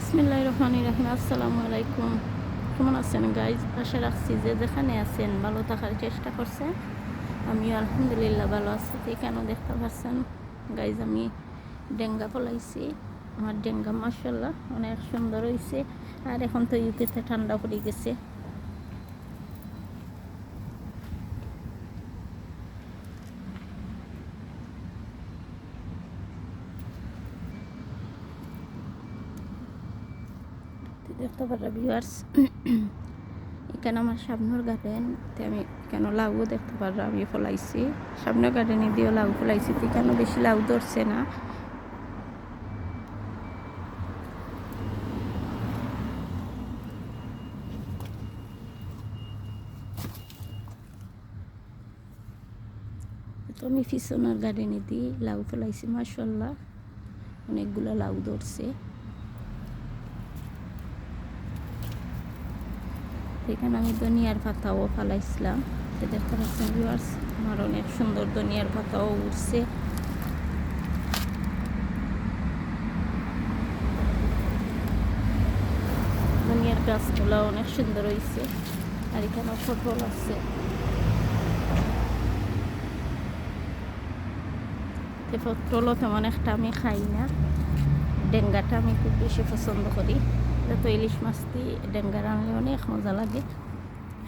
বিসমিল্লাহির রহমানির রহিম। আসসালামু আলাইকুম। কেমন আছেন গাইজ? আশা রাখছি যে যেখানে আছেন ভালো থাকার চেষ্টা করছেন। আমি আলহামদুলিল্লাহ ভালো আছি। কেন দেখতে পাচ্ছেন গাইজ, আমি ডেঙ্গা ফলাইছি। আমার ডেঙ্গা মাশাআল্লাহ অনেক সুন্দর হয়েছে। আর এখন তো ইউকেতে ঠান্ডা পড়ে গেছে। দেখতে পারা ভিউয়ার্স, এখানে আমার সামনের গার্ডেনতে আমি কেন লাউও দেখতে পারলাম আমি ফলাইছি। সামনের গার্ডেনে দিয়েও লাউ ফলাইছি, কেন বেশি লাউ ধরছে না। তো আমি পিছনের গার্ডেনে দিয়ে লাউ ফলাইছি, মাশাআল্লাহ অনেকগুলো লাউ ধরছে। এখানে আমি ধনিয়ার পাতাও ফলাইছিলাম, দেখতে পাচ্ছেন ভিউয়ার্স, আমার অনেক সুন্দর ধনিয়ার পাতাও উঠছে। ধনিয়ার গাছগুলো অনেক সুন্দর হয়েছে। আর এখানে পটল আছে। পটলও তেমন একটা আমি খাই না, ডেঙ্গাটা আমি খুব বেশি পছন্দ করি। তো ইলিশ মাছ দিয়ে ডেঙ্গা রান্নলে অনেক মজা লাগে।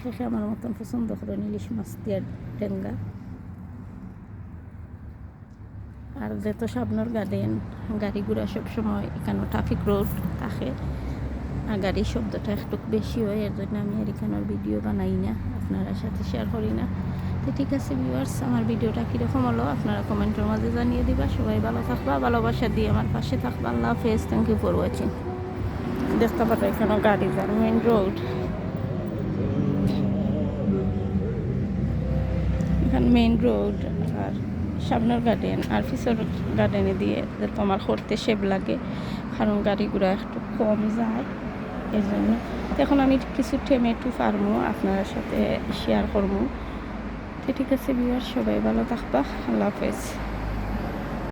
শেষে আমার মতন পছন্দ করেন ইলিশ মাছ দিয়ে ডেঙ্গা। আর যেহেতু সামনের গার্ডেন, গাড়ি ঘোড়া সবসময় এখানে ট্রাফিক রোড থাকে আর গাড়ির শব্দটা একটু বেশি হয়, এর জন্য আমি আর এখানের ভিডিও বানাই না, আপনারা সাথে শেয়ার করি না। তো ঠিক আছে ভিউয়ার্স, আমার ভিডিওটা কীরকম হলো আপনারা কমেন্টের মাঝে জানিয়ে দিবা। সবাই ভালো থাকবা, ভালোবাসা দিয়ে আমার পাশে থাকবা। আল্লাহ হাফেজ। Thank you for watching. দেখতে পারো এখানে গাড়ি যার মেন রোড, এখানে মেইন রোড আর সামনের গার্ডেন আর পিছনের গার্ডেনে দিয়ে যাতে আমার করতে সেভ লাগে, কারণ গাড়ি ঘোড়া একটু কম যায় এই জন্য। এখন আমি কিছু টমেটো ফার্মও আপনার সাথে শেয়ার করবো। ঠিক আছে ভিউয়ার, সবাই ভালো থাকবা। আল্লাহ হাফেজ।